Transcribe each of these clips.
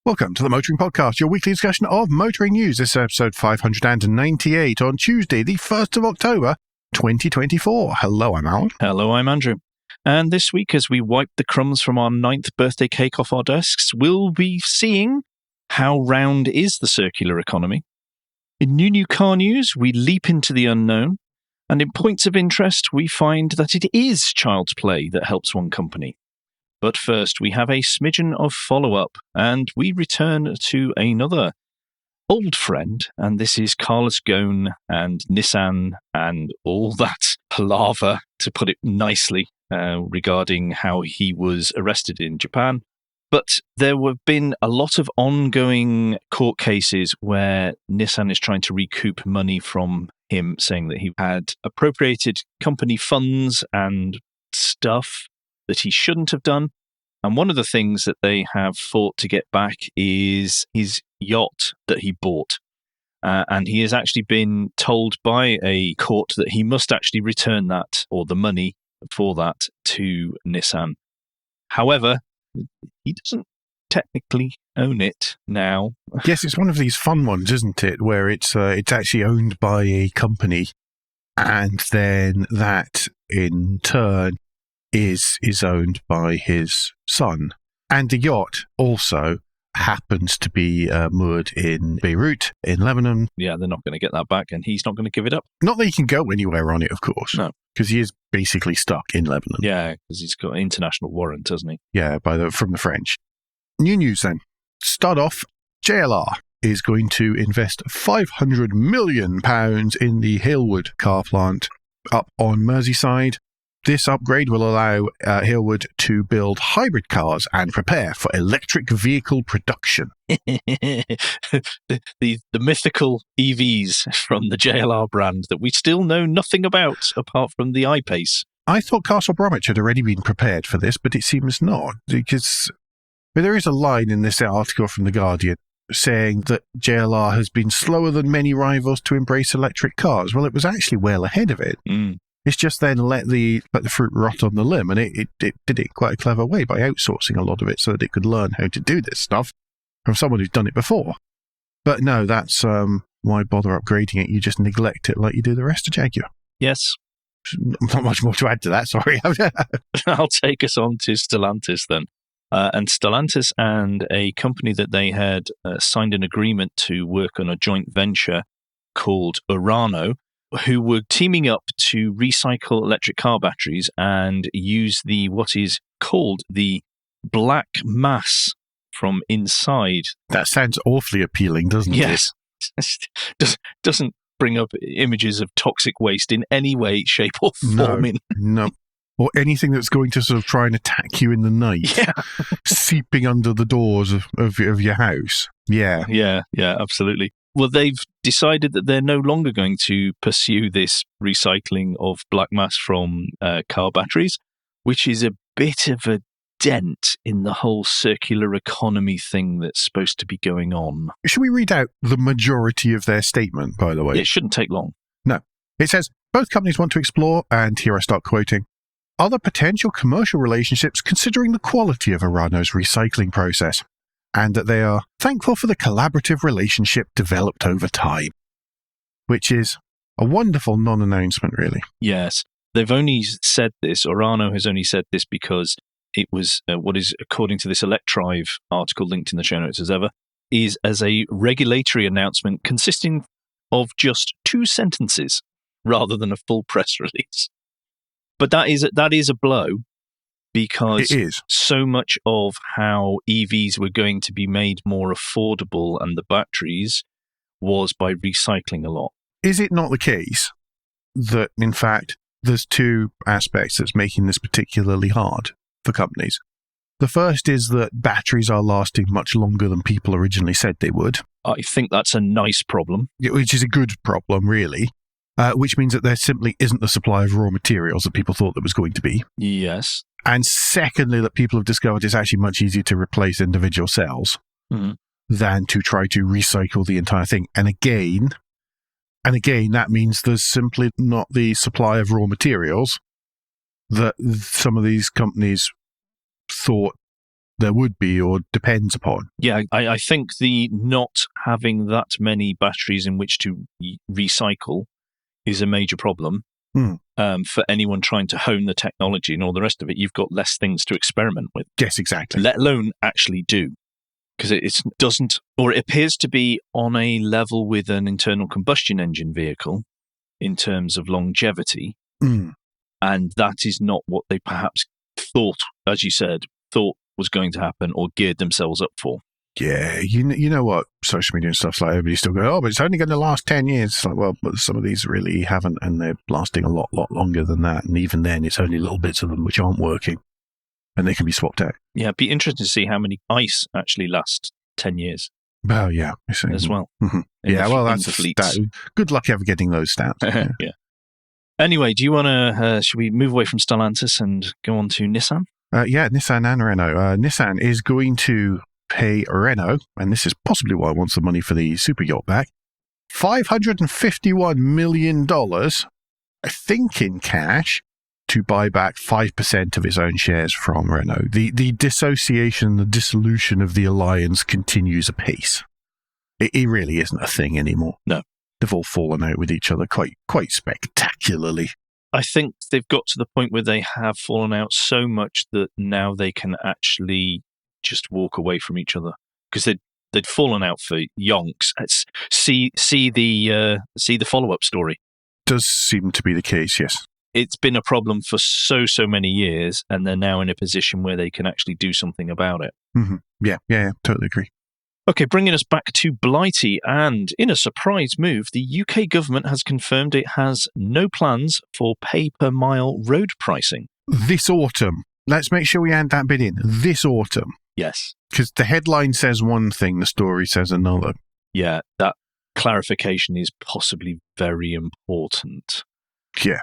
Welcome to the Motoring Podcast, your weekly discussion of motoring news. This is episode 598 on Tuesday, the 1st of October, 2024. Hello, I'm Alan. Hello, I'm Andrew. And this week, as we wipe the crumbs from our 9th birthday cake off our desks, we'll be seeing how round is the circular economy. In new car news, we leap into the unknown. And in points of interest, we find that it is child's play that helps one company. But first, we have a smidgen of follow-up, and we return to another old friend, and this is Carlos Ghosn and Nissan and all that palaver, to put it nicely, regarding how he was arrested in Japan. But there have been a lot of ongoing court cases where Nissan is trying to recoup money from him, saying that he had appropriated company funds and stuff that he shouldn't have done. And one of the things that they have fought to get back is his yacht that he bought. And he has actually been told by a court that he must actually return that, or the money for that, to Nissan. However, he doesn't technically own it now. Yes, it's one of these fun ones, isn't it, where it's actually owned by a company, and then that, in turn, is owned by his son. And the yacht also happens to be moored in Beirut, in Lebanon. Yeah, they're not going to get that back, and he's not going to give it up. Not that he can go anywhere on it, of course. No. Because he is basically stuck in Lebanon. Yeah, because he's got an international warrant, hasn't he? Yeah, from the French. New news then. Start off, JLR is going to invest £500 million in the HALEWOOD car plant up on Merseyside. This upgrade will allow HALEWOOD to build hybrid cars and prepare for electric vehicle production. the mythical EVs from the JLR brand that we still know nothing about apart from the I-Pace. I thought Castle Bromwich had already been prepared for this, but it seems not, because there is a line in this article from The Guardian saying that JLR has been slower than many rivals to embrace electric cars. Well, it was actually well ahead of it. It's just then let the fruit rot on the limb, and it did it in quite a clever way by outsourcing a lot of it so that it could learn how to do this stuff from someone who's done it before. But no, that's why bother upgrading it? You just neglect it like you do the rest of Jaguar. Yes. Not much more to add to that, sorry. I'll take us on to Stellantis then. And Stellantis and a company that they had signed an agreement to work on a joint venture called Urano, who were teaming up to recycle electric car batteries and use what is called the black mass from inside. That sounds awfully appealing, doesn't it? Yes. Doesn't bring up images of toxic waste in any way, shape or form. No. Or anything that's going to sort of try and attack you in the night. Yeah. Seeping under the doors of your house. Yeah. Yeah, absolutely. Well, they've decided that they're no longer going to pursue this recycling of black mass from car batteries, which is a bit of a dent in the whole circular economy thing that's supposed to be going on. Should we read out the majority of their statement, by the way? It shouldn't take long. No. It says, both companies want to explore, and here I start quoting, other potential commercial relationships considering the quality of Urano's recycling process, and that they are thankful for the collaborative relationship developed over time. Which is a wonderful non-announcement, really. Yes. They've only said this, Urano has only said this because it was what is, according to this Electrive article linked in the show notes as ever, is as a regulatory announcement consisting of just 2 sentences rather than a full press release. But that is a blow, because it is. So much of how EVs were going to be made more affordable and the batteries was by recycling a lot. Is it not the case that, in fact, there's 2 aspects that's making this particularly hard for companies? The first is that batteries are lasting much longer than people originally said they would. I think that's a nice problem. Which is a good problem, really. Which means that there simply isn't the supply of raw materials that people thought there was going to be. Yes. And secondly, that people have discovered it's actually much easier to replace individual cells than to try to recycle the entire thing. And again, that means there's simply not the supply of raw materials that some of these companies thought there would be or depends upon. Yeah, I think the not having that many batteries in which to recycle is a major problem. For anyone trying to hone the technology and all the rest of it. You've got less things to experiment with. Yes, exactly. Let alone actually do. Because it doesn't, or it appears to be on a level with an internal combustion engine vehicle in terms of longevity. And that is not what they perhaps thought, as you said, was going to happen or geared themselves up for. Yeah, you know what, social media and stuff like everybody still go, but it's only going to last 10 years. It's like, well, but some of these really haven't, and they're lasting a lot longer than that. And even then, it's only little bits of them which aren't working, and they can be swapped out. Yeah, it'd be interesting to see how many ICE actually last 10 years. Well, yeah. As well. Yeah, well, that's a stat. Good luck ever getting those stats. Yeah. Anyway, do you want to, should we move away from Stellantis and go on to Nissan? Yeah, Nissan and Renault. Nissan is going to pay Renault, and this is possibly why I want some money for the super yacht back, $551 million, I think in cash, to buy back 5% of its own shares from Renault. The dissociation, the dissolution of the alliance continues apace. It really isn't a thing anymore. No. They've all fallen out with each other quite spectacularly. I think they've got to the point where they have fallen out so much that now they can actually just walk away from each other, because they'd fallen out for yonks. See the follow-up story. Does seem to be the case, yes. It's been a problem for so many years, and they're now in a position where they can actually do something about it. Yeah, totally agree. Okay, bringing us back to Blighty, and in a surprise move, the UK government has confirmed it has no plans for pay-per-mile road pricing. This autumn. Let's make sure we add that bit in. This autumn. Yes. Because the headline says one thing, the story says another. Yeah, that clarification is possibly very important. Yeah.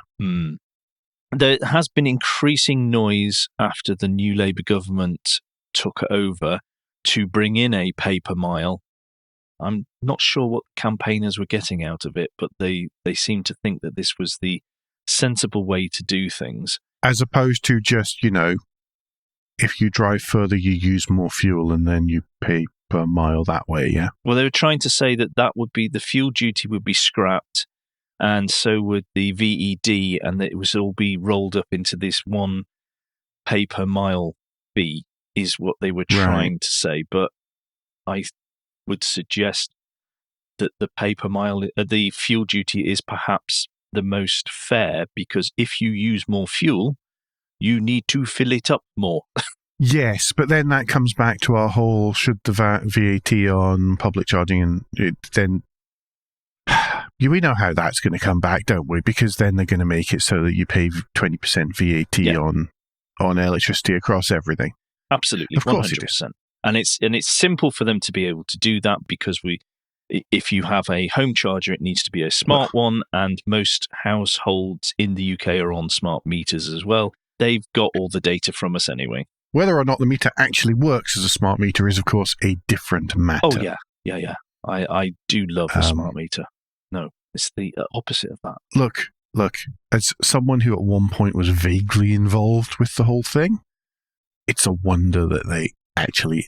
There has been increasing noise after the new Labour government took over to bring in a pay-per-mile. I'm not sure what campaigners were getting out of it, but they seem to think that this was the sensible way to do things. As opposed to just, if you drive further, you use more fuel and then you pay per mile that way, yeah? Well, they were trying to say that would be, the fuel duty would be scrapped, and so would the VED, and that it would all be rolled up into this one pay per mile fee, is what they were trying to say. But I would suggest that the pay per mile, the fuel duty is perhaps the most fair, because if you use more fuel, you need to fill it up more. Yes, but then that comes back to our whole, should the VAT on public charging, and then we know how that's going to come back, don't we? Because then they're going to make it so that you pay 20% VAT on electricity across everything. Absolutely, of 100%. Course it is. And it's simple for them to be able to do that, because if you have a home charger, it needs to be a smart one, and most households in the UK are on smart meters as well. They've got all the data from us anyway. Whether or not the meter actually works as a smart meter is, of course, a different matter. Oh, yeah. I do love a smart meter. No, it's the opposite of that. Look, as someone who at one point was vaguely involved with the whole thing, it's a wonder that they actually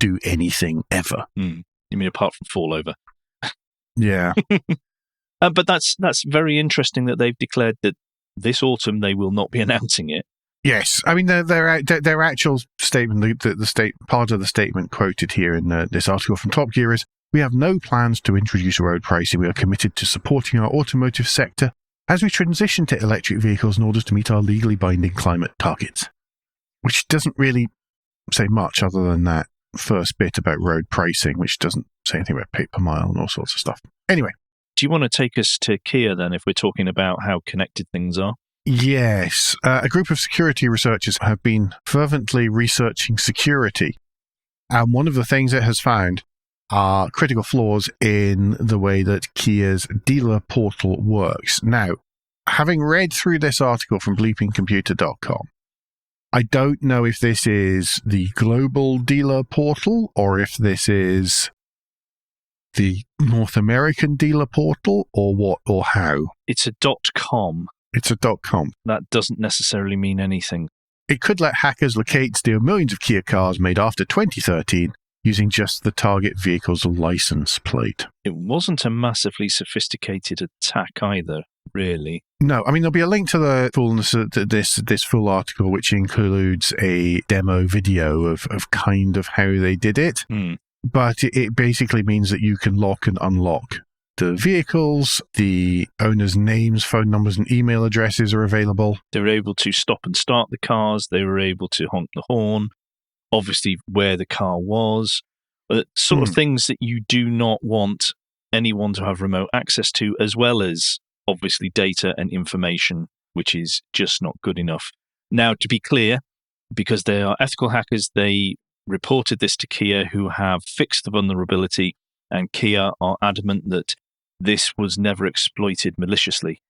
do anything ever. You mean apart from fall over? Yeah. But that's very interesting that they've declared that this autumn they will not be announcing it. Yes, I mean their actual statement, the part of the statement quoted here in this article from Top Gear is, "We have no plans to introduce road pricing. We are committed to supporting our automotive sector as we transition to electric vehicles in order to meet our legally binding climate targets." Which doesn't really say much other than that first bit about road pricing, which doesn't say anything about pay per mile and all sorts of stuff. Anyway. Do you want to take us to Kia then, if we're talking about how connected things are? Yes. A group of security researchers have been fervently researching security. And one of the things it has found are critical flaws in the way that Kia's dealer portal works. Now, having read through this article from bleepingcomputer.com, I don't know if this is the global dealer portal or if this is the North American dealer portal or what or how. It's a .com. It's a .com. That doesn't necessarily mean anything. it could let hackers locate, steal millions of Kia cars made after 2013 using just the target vehicle's license plate. It wasn't a massively sophisticated attack either, really. No, I mean, there'll be a link to the fullness of this full article, which includes a demo video of kind of how they did it. But it basically means that you can lock and unlock the vehicles, the owners' names, phone numbers, and email addresses are available. They were able to stop and start the cars. They were able to honk the horn. Obviously, where the car was. Sort of things that you do not want anyone to have remote access to, as well as, obviously, data and information, which is just not good enough. Now, to be clear, because they are ethical hackers, they reported this to Kia, who have fixed the vulnerability, and Kia are adamant that this was never exploited maliciously.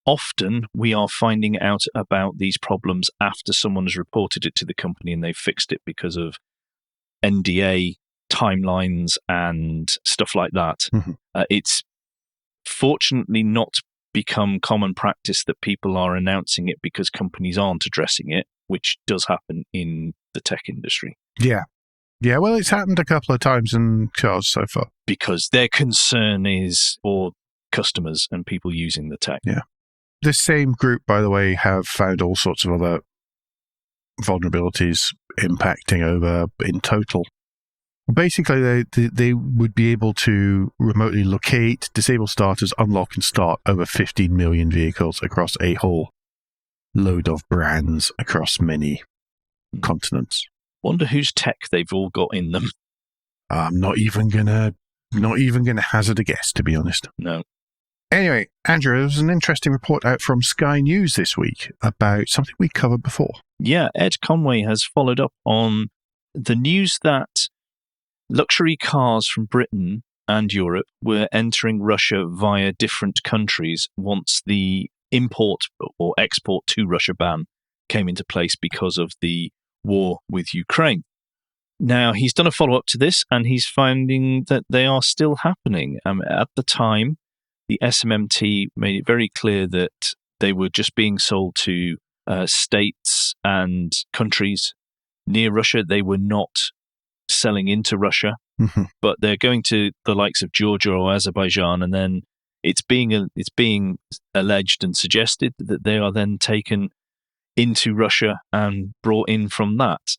Often, we are finding out about these problems after someone has reported it to the company and they've fixed it because of NDA timelines and stuff like that. It's fortunately not become common practice that people are announcing it because companies aren't addressing it, which does happen in the tech industry. Yeah, well, it's happened a couple of times in cars so far. Because their concern is for customers and people using the tech. Yeah. This same group, by the way, have found all sorts of other vulnerabilities impacting over in total. Basically, they would be able to remotely locate, disable starters, unlock and start over 15 million vehicles across a whole load of brands across many continents. Wonder whose tech they've all got in them. I'm not even gonna hazard a guess, to be honest. No. Anyway, Andrew, there was an interesting report out from Sky News this week about something we covered before. Yeah, Ed Conway has followed up on the news that luxury cars from Britain and Europe were entering Russia via different countries once the import or export to Russia ban came into place because of the war with Ukraine. Now, he's done a follow-up to this, and he's finding that they are still happening. At the time, the SMMT made it very clear that they were just being sold to states and countries near Russia. They were not selling into Russia, but they're going to the likes of Georgia or Azerbaijan, and then it's being alleged and suggested that they are then taken into Russia and brought in from that.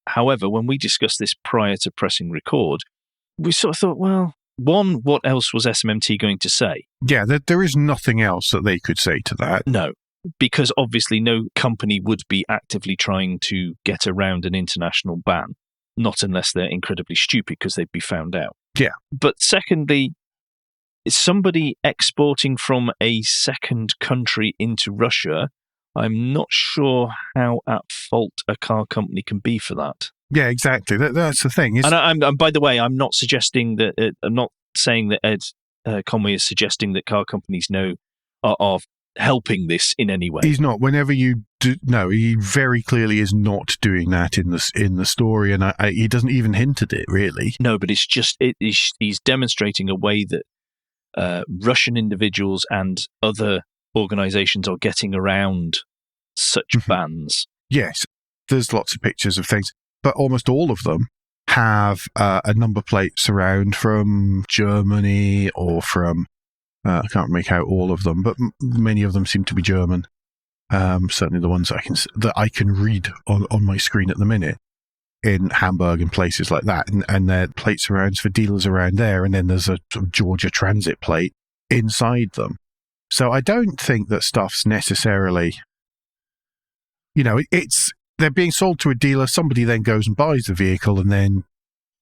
However, when we discussed this prior to pressing record, we sort of thought, well, one, what else was SMMT going to say? Yeah, there is nothing else that they could say to that. No, because obviously no company would be actively trying to get around an international ban, not unless they're incredibly stupid because they'd be found out. Yeah. But secondly, is somebody exporting from a second country into Russia? I'm not sure how at fault a car company can be for that. Yeah, exactly. That's the thing. And by the way, I'm not suggesting that. I'm not saying that Ed Conway is suggesting that car companies are helping this in any way. He's not. Whenever you do, no, he very clearly is not doing that in the story, and he doesn't even hint at it really. No, but it's just he's demonstrating a way that Russian individuals and other organizations are getting around such bans. Yes, there's lots of pictures of things, but almost all of them have a number plates around from Germany or from I can't make out all of them, but many of them seem to be German. Certainly the ones that I can read on my screen at the minute in Hamburg and places like that, and there are plates around for dealers around there, and then there's a sort of Georgia transit plate inside them. So I don't think that stuff's necessarily, they're being sold to a dealer, somebody then goes and buys the vehicle and then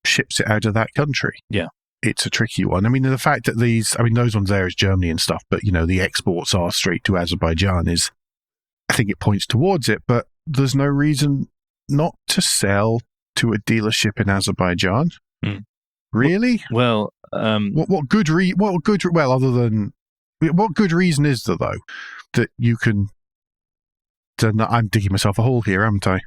ships it out of that country. Yeah. It's a tricky one. I mean, the fact that those ones there is Germany and stuff, but, the exports are straight to Azerbaijan I think it points towards it, but there's no reason not to sell to a dealership in Azerbaijan. Really? Well, what good reason is there, though, that you can... I'm digging myself a hole here, haven't I?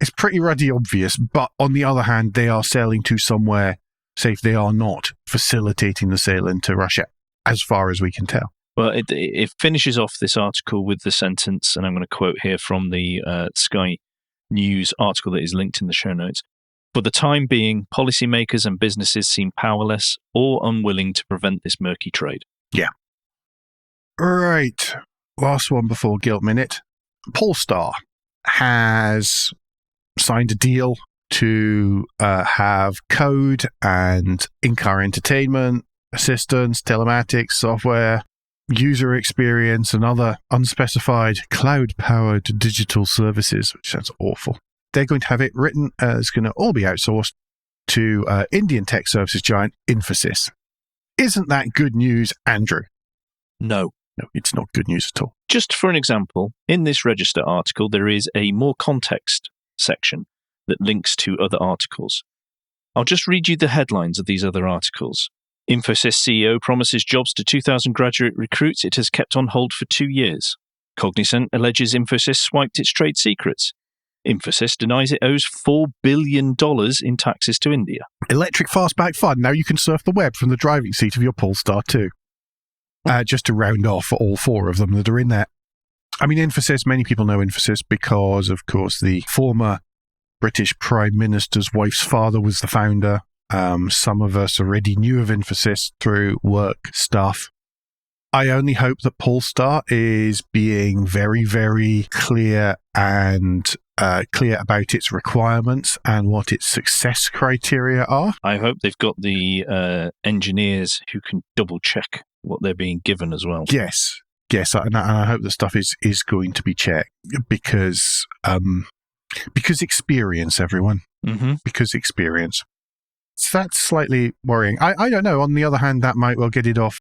It's pretty ruddy obvious, but on the other hand, they are selling to somewhere safe. They are not facilitating the sale into Russia, as far as we can tell. Well, it finishes off this article with the sentence, and I'm going to quote here from the Sky News article that is linked in the show notes. For the time being, policymakers and businesses seem powerless or unwilling to prevent this murky trade. Yeah. Right. Last one before Guilt Minute. Polestar has signed a deal to have code and in-car entertainment, assistance, telematics, software, user experience, and other unspecified cloud-powered digital services, which sounds awful. They're going to have it written. It's going to all be outsourced to Indian tech services giant INFOSYS. Isn't that good news, Andrew? No. No, it's not good news at all. Just for an example, in this Register article, there is a more context section that links to other articles. I'll just read you the headlines of these other articles. INFOSYS CEO promises jobs to 2,000 graduate recruits it has kept on hold for 2 years. Cognizant alleges INFOSYS swiped its trade secrets. INFOSYS denies it owes $4 billion in taxes to India. Electric fastback fun. Now you can surf the web from the driving seat of your Polestar too. Just to round off all four of them that are in there. I mean, INFOSYS, many people know INFOSYS because, of course, the former British Prime Minister's wife's father was the founder. Some of us already knew of INFOSYS through work stuff. I only hope that Polestar is being very, very clear and clear about its requirements and what its success criteria are. I hope they've got the engineers who can double check what they're being given as well. Yes, and I hope the stuff is going to be checked because experience, everyone. Mm-hmm. Because experience. So that's slightly worrying. I don't know. On the other hand, that might well get it off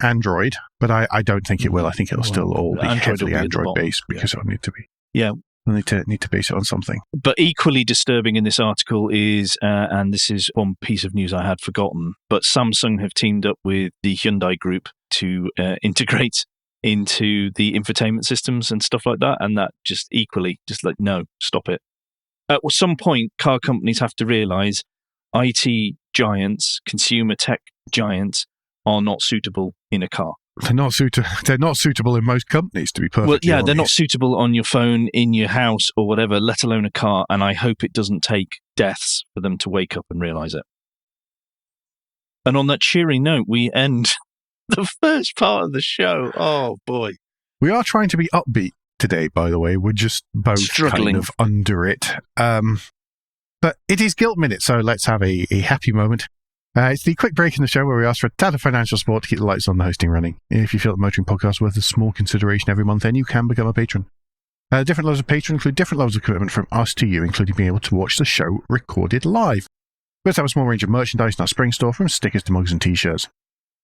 Android, but I don't think it will. I think it'll still all be heavily Android-based because it'll need to be. Yeah. We'll need to base it on something. But equally disturbing in this article is, and this is one piece of news I had forgotten, but Samsung have teamed up with the Hyundai Group to integrate into the infotainment systems and stuff like that, and that just equally, just like, no, stop it. At some point, car companies have to realise IT giants, consumer tech giants, are not suitable in a car. They're not suitable in most companies, to be perfectly honest. They're not suitable on your phone, in your house, or whatever, let alone a car, and I hope it doesn't take deaths for them to wake up and realise it. And on that cheery note, we end the first part of the show. Oh, boy. We are trying to be upbeat today, by the way. We're just both struggling. Kind of under it. But it is Guilt Minute, so let's have a happy moment. It's the quick break in the show where we ask for a tad of financial support to keep the lights on the hosting running. If you feel the Motoring Podcast is worth a small consideration every month, then you can become a patron. Different levels of patron include different levels of commitment from us to you, including being able to watch the show recorded live. We also have a small range of merchandise in our spring store, from stickers to mugs and t-shirts.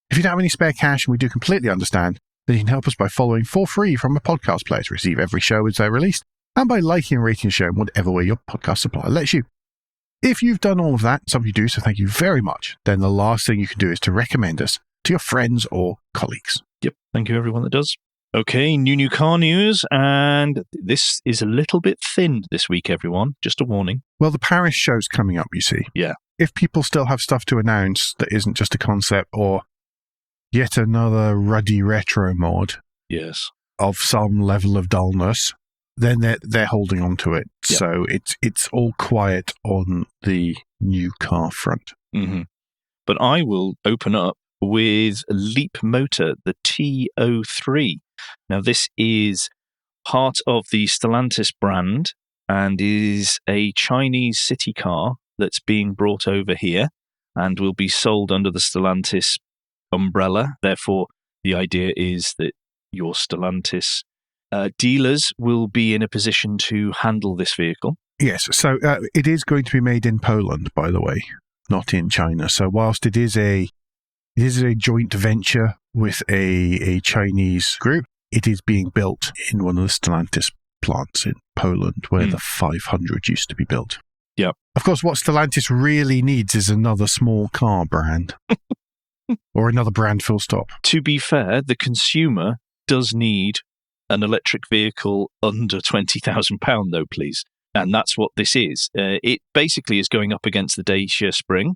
If you don't have any spare cash, and we do completely understand, then you can help us by following for free from a podcast player to receive every show as they're released, and by liking and rating the show in whatever way your podcast supplier lets you. If you've done all of that, some of you do, so thank you very much, then the last thing you can do is to recommend us to your friends or colleagues. Yep, thank you everyone that does. Okay, new car news, and this is a little bit thin this week, everyone. Just a warning. Well, the Paris show's coming up, you see. Yeah. If people still have stuff to announce that isn't just a concept or yet another ruddy retro mod yes, of some level of dullness, then they're holding on to it. Yep. So it's all quiet on the new car front. Mm-hmm. But I will open up with Leapmotor, the T03. Now, this is part of the Stellantis brand and is a Chinese city car that's being brought over here and will be sold under the Stellantis umbrella. Therefore, the idea is that your Stellantis dealers will be in a position to handle this vehicle. Yes, so it is going to be made in Poland, by the way, not in China. So whilst it is a joint venture with a Chinese group, it is being built in one of the Stellantis plants in Poland where the 500 used to be built. Yeah. Of course, what Stellantis really needs is another small car brand or another brand full stop. To be fair, the consumer does need an electric vehicle under £20,000 though, please. And that's what this is. It basically is going up against the Dacia Spring.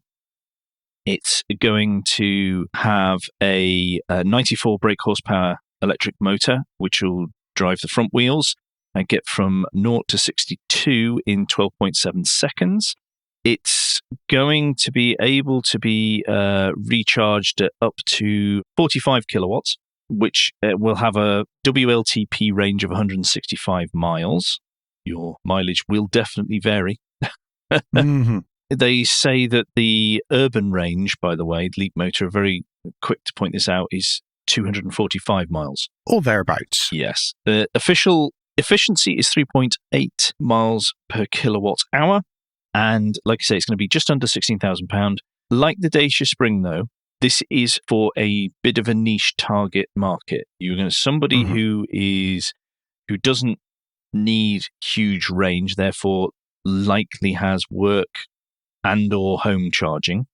It's going to have a 94 brake horsepower electric motor, which will drive the front wheels and get from 0 to 62 in 12.7 seconds. It's going to be able to be recharged at up to 45 kilowatts, which will have a WLTP range of 165 miles. Your mileage will definitely vary. Mm-hmm. They say that the urban range, by the way, Leapmotor are very quick to point this out, is 245 miles. Or thereabouts. Yes. The official efficiency is 3.8 miles per kilowatt hour. And like I say, it's going to be just under £16,000. Like the Dacia Spring, though, this is for a bit of a niche target market. You're going to somebody who doesn't need huge range, therefore likely has work and or home charging,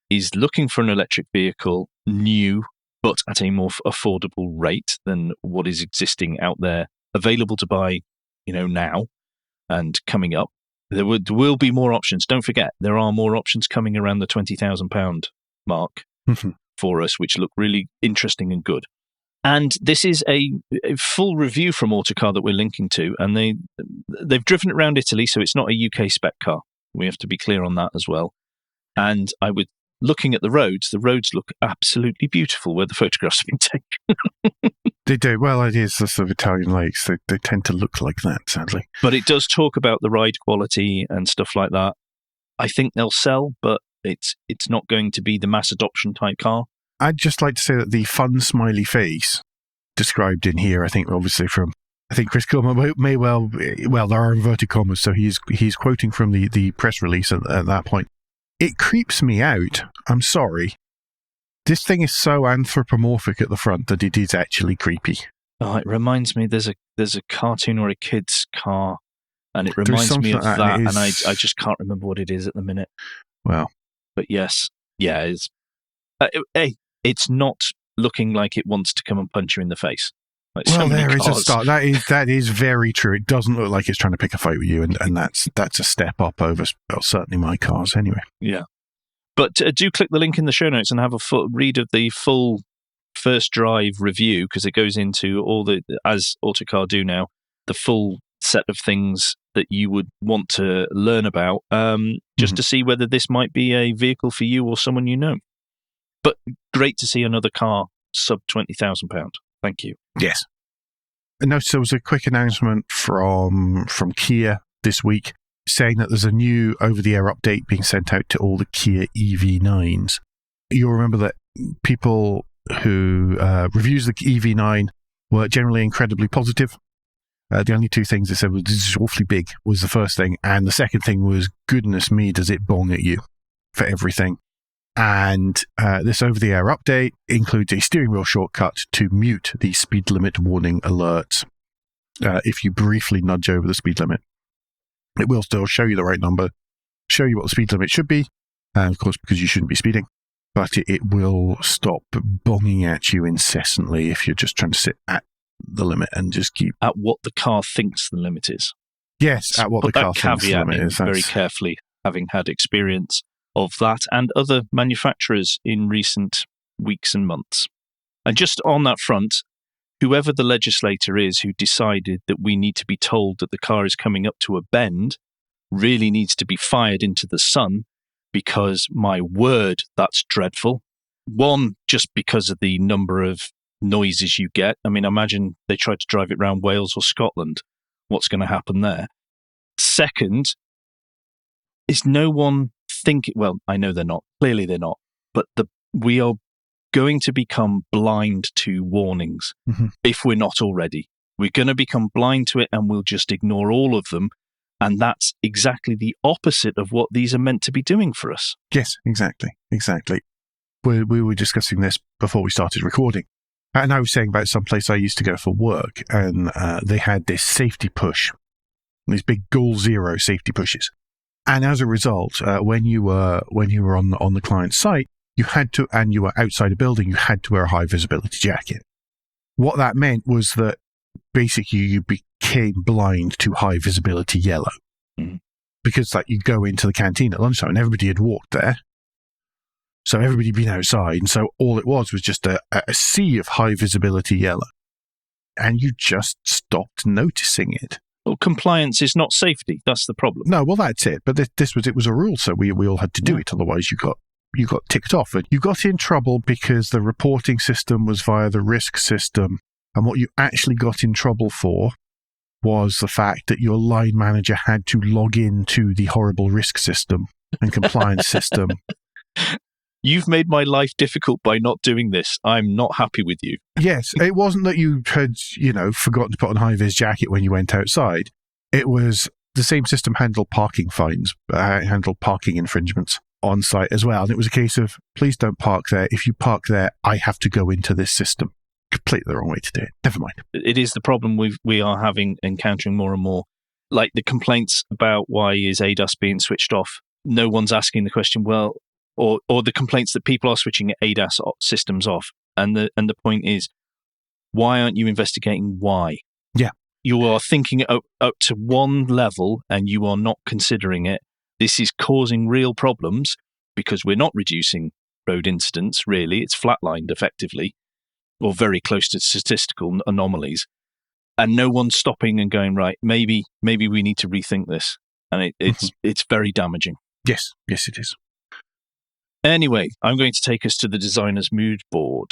is looking for an electric vehicle, new, but at a more affordable rate than what is existing out there, available to buy, now and coming up. There will be more options. Don't forget, there are more options coming around the £20,000 mark for us, which look really interesting and good. And this is a full review from Autocar that we're linking to, and they've driven it around Italy, so it's not a UK spec car. We have to be clear on that as well. And looking at the roads look absolutely beautiful where the photographs have been taken. They do. Well, it is the sort of Italian lakes. They tend to look like that, sadly. But it does talk about the ride quality and stuff like that. I think they'll sell, but it's not going to be the mass adoption type car. I'd just like to say that the fun smiley face described in here, I think obviously Chris Kilmer may well, there are inverted commas, so he's quoting from the press release at that point. It creeps me out. I'm sorry. This thing is so anthropomorphic at the front that it is actually creepy. Oh, it reminds me, there's a cartoon or a kid's car, and it reminds me of that, and I just can't remember what it is at the minute. Well. But yes, yeah, it's not looking like it wants to come and punch you in the face. Like there is a start. That is very true. It doesn't look like it's trying to pick a fight with you, and that's a step up over certainly my cars anyway. Yeah. But do click the link in the show notes and have a read of the full first drive review, because it goes into all as Autocar do now, the full set of things that you would want to learn about, just to see whether this might be a vehicle for you or someone you know. But great to see another car sub £20,000. Thank you. Yes. I noticed there was a quick announcement from Kia this week saying that there's a new over-the-air update being sent out to all the Kia EV9s. You'll remember that people who reviews the EV9 were generally incredibly positive. The only two things they said was, this is awfully big, was the first thing. And the second thing was, goodness me, does it bong at you for everything. And this over-the-air update includes a steering wheel shortcut to mute the speed limit warning alerts. If you briefly nudge over the speed limit, it will still show you the right number, show you what the speed limit should be, of course, because you shouldn't be speeding, but it will stop bonging at you incessantly if you're just trying to sit at the limit and just keep... At what the car thinks the limit is. Yes, at what the car thinks the limit is. Very carefully, having had experience of that and other manufacturers in recent weeks and months. And just on that front, whoever the legislator is who decided that we need to be told that the car is coming up to a bend really needs to be fired into the sun, because, my word, that's dreadful. One, just because of the number of noises you get. I mean, imagine they tried to drive it around Wales or Scotland. What's going to happen there? Second, is no one thinking... Well, I know they're not. Clearly they're not. But we are going to become blind to warnings if we're not already. We're going to become blind to it, and we'll just ignore all of them. And that's exactly the opposite of what these are meant to be doing for us. Yes, exactly. We were discussing this before we started recording. And I was saying about some place I used to go for work, and they had this safety push, these big goal zero safety pushes. And as a result, when you were on the client site, you had to, and you were outside a building, you had to wear a high visibility jacket. What that meant was that basically you became blind to high visibility yellow. Because like you go into the canteen at lunchtime and everybody had walked there. So everybody been outside, and so all it was just a sea of high visibility yellow. And you just stopped noticing it. Well, compliance is not safety. That's the problem. No, well, that's it. But it was a rule, so we all had to do it. Otherwise, you got ticked off. And you got in trouble because the reporting system was via the risk system. And what you actually got in trouble for was the fact that your line manager had to log into the horrible risk system and compliance system. You've made my life difficult by not doing this. I'm not happy with you. Yes, it wasn't that you had, forgotten to put on a high-vis jacket when you went outside. It was the same system handled parking fines, handled parking infringements on site as well. And it was a case of, please don't park there. If you park there, I have to go into this system. Completely the wrong way to do it. Never mind. It is the problem we are encountering more and more. Like the complaints about why is ADAS being switched off. No one's asking the question, well, or the complaints that people are switching ADAS systems off. And the point is, why aren't you investigating why? Yeah. You are thinking up to one level and you are not considering it. This is causing real problems because we're not reducing road incidents, really. It's flatlined effectively, or very close to statistical anomalies. And no one's stopping and going, right, maybe we need to rethink this. And it's very damaging. Yes, it is. Anyway, I'm going to take us to the designer's mood board.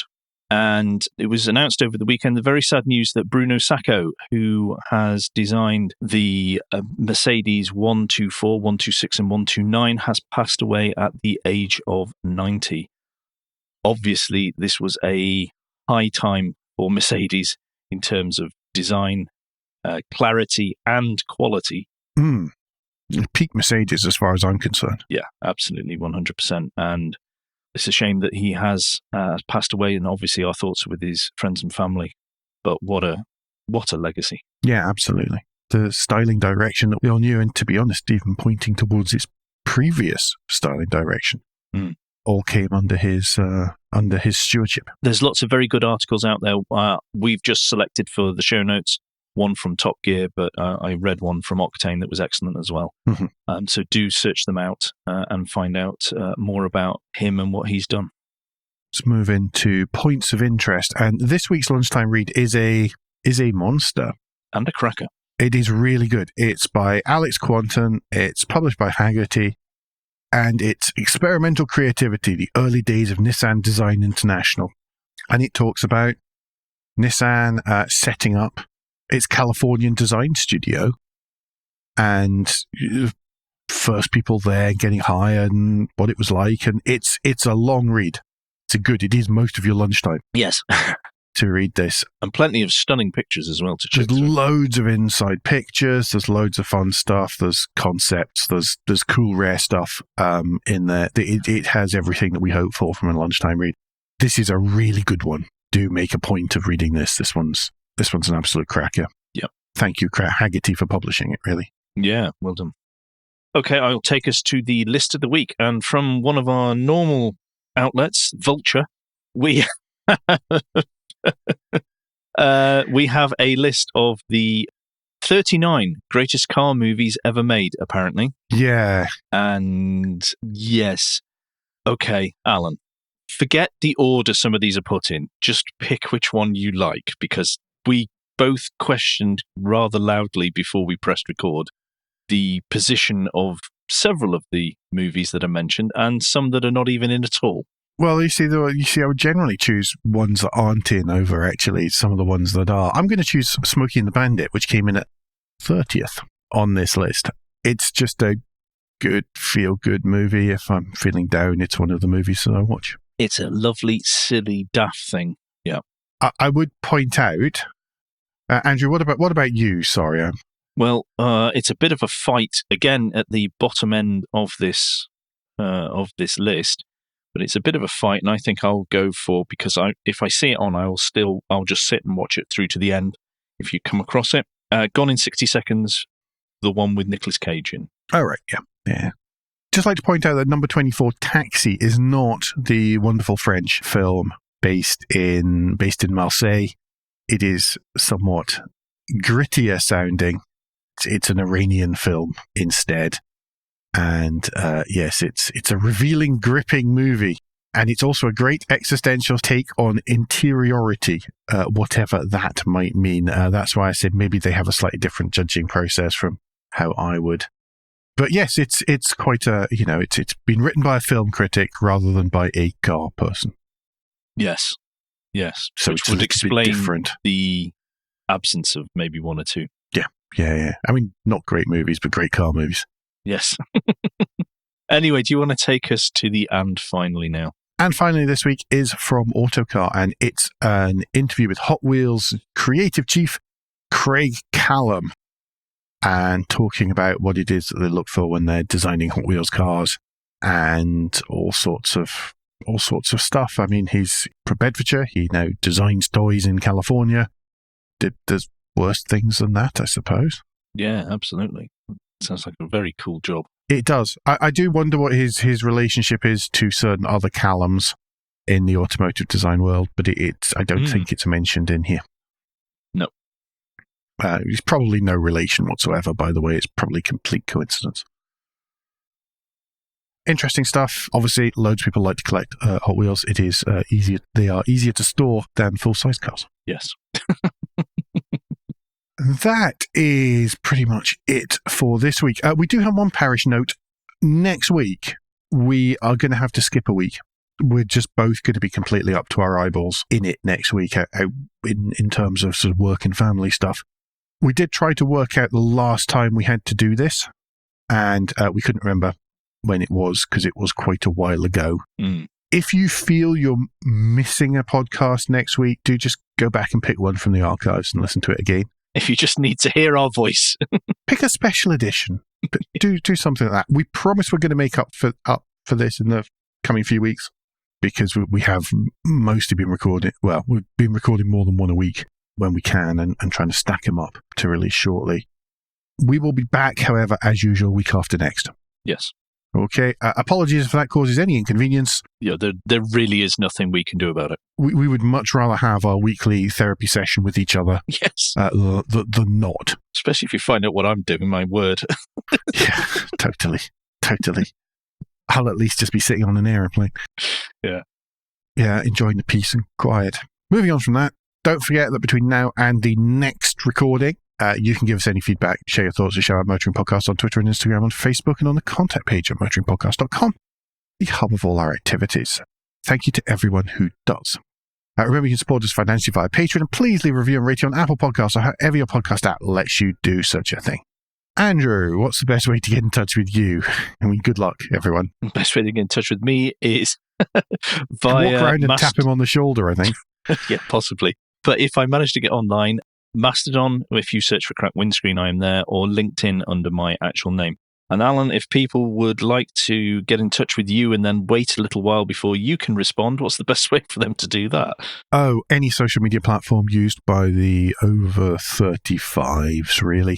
And it was announced over the weekend, the very sad news that BRUNO SACCO, who has designed the Mercedes 124, 126 and 129, has passed away at the age of 90. Obviously, this was a high time for Mercedes in terms of design, clarity and quality. Peak Mercedes as far as I'm concerned. Yeah, absolutely, 100%. And it's a shame that he has passed away, and obviously our thoughts are with his friends and family. But what a legacy. Yeah, absolutely. The styling direction that we all knew, and to be honest, even pointing towards its previous styling direction, all came under his stewardship. There's lots of very good articles out there. We've just selected for the show notes one from Top Gear, but I read one from Octane that was excellent as well. So do search them out and find out more about him and what he's done. Let's move into points of interest. And this week's lunchtime read is a monster. And a cracker. It is really good. It's by Alex Quanton. It's published by Haggerty. And it's Experimental Creativity, the Early Days of Nissan Design International. And it talks about Nissan setting up its Californian design studio and first people there getting hired and what it was like. And it's a long read. It is most of your lunchtime. Yes. To read this. And plenty of stunning pictures as well to check. There's loads of inside pictures. There's loads of fun stuff. There's concepts. There's cool, rare stuff in there. It has everything that we hope for from a lunchtime read. This is a really good one. Do make a point of reading this. This one's an absolute cracker. Yep. Thank you, Haggerty, for publishing it, really. Yeah, well done. Okay, I'll take us to the list of the week. And from one of our normal outlets, Vulture, we we have a list of the 39 greatest car movies ever made, apparently. Yeah. And yes. Okay, Alan, forget the order some of these are put in. Just pick which one you like, because we both questioned rather loudly before we pressed record the position of several of the movies that are mentioned and some that are not even in at all. Well, you see, I would generally choose ones that aren't in over actually some of the ones that are. I'm going to choose Smokey and the Bandit, which came in at 30th on this list. It's just a good, feel-good movie. If I'm feeling down, it's one of the movies that I watch. It's a lovely, silly, daft thing. Yeah. I would point out, Andrew, what about you? Sorry. Well, it's a bit of a fight again at the bottom end of this list, but it's a bit of a fight, and I think I'll go for, because if I see it on, I'll just sit and watch it through to the end. If you come across it, Gone in 60 Seconds, the one with Nicolas Cage in. Oh right, yeah. Just like to point out that number 24, Taxi, is not the wonderful French film based in Marseille. It is somewhat grittier sounding. It's an Iranian film instead. And yes, it's a revealing, gripping movie. And it's also a great existential take on interiority, whatever that might mean. That's why I said maybe they have a slightly different judging process from how I would. But yes, it's quite a, it's been written by a film critic rather than by a car person. Yes. So which it's would a explain different. The absence of maybe one or two. Yeah. I mean, not great movies, but great car movies. Yes. Anyway, do you want to take us to the and finally now? And finally this week is from Autocar, and it's an interview with Hot Wheels creative chief Craig Callum, and talking about what it is that they look for when they're designing Hot Wheels cars and all sorts of stuff. I mean, he's from Bedfordshire. He now designs toys in California. There's worse things than that, I suppose. Yeah, absolutely. Sounds like a very cool job. It does. I do wonder what his relationship is to certain other Callums in the automotive design world, but I don't think it's mentioned in here. No. It's probably no relation whatsoever, by the way. It's probably complete coincidence. Interesting stuff. Obviously, loads of people like to collect Hot Wheels. It is easier. They are easier to store than full-size cars. Yes. That is pretty much it for this week. We do have one parish note. Next week, we are going to have to skip a week. We're just both going to be completely up to our eyeballs in it next week in terms of sort of work and family stuff. We did try to work out the last time we had to do this, and we couldn't remember when it was because it was quite a while ago. If you feel you're missing a podcast next week, do just go back and pick one from the archives and listen to it again. If you just need to hear our voice. Pick a special edition. Do something like that. We promise we're going to make up for this in the coming few weeks, because we have mostly been recording. Well, we've been recording more than one a week when we can, and trying to stack them up to release shortly. We will be back, however, as usual, week after next. Yes. Okay. Apologies if that causes any inconvenience. Yeah, there really is nothing we can do about it. We would much rather have our weekly therapy session with each other. Yes. Than not. Especially if you find out what I'm doing, my word. Yeah, totally. I'll at least just be sitting on an aeroplane. Yeah. Yeah, enjoying the peace and quiet. Moving on from that, don't forget that between now and the next recording, you can give us any feedback, share your thoughts, or show our Motoring Podcast on Twitter and Instagram, on Facebook, and on the contact page at motoringpodcast.com, the hub of all our activities. Thank you to everyone who does. Remember, you can support us financially via Patreon, and please leave a review and rating on Apple Podcasts or however your podcast app lets you do such a thing. Andrew, what's the best way to get in touch with you? I mean, good luck, everyone. The best way to get in touch with me is via walk around and tap him on the shoulder, I think. Yeah, possibly. But if I manage to get online, Mastodon, if you search for Crack Windscreen, I am there, or LinkedIn under my actual name. And Alan, if people would like to get in touch with you and then wait a little while before you can respond, what's the best way for them to do that? Oh, any social media platform used by the over 35s, really.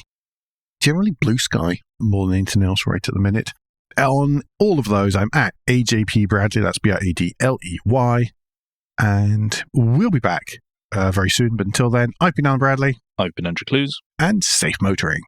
Generally Blue Sky, more than anything else right at the minute. On all of those, I'm at AJP Bradley, that's Bradley. And we'll be back very soon. But until then, I've been Alan Bradley. I've been Andrew Clues. And safe motoring.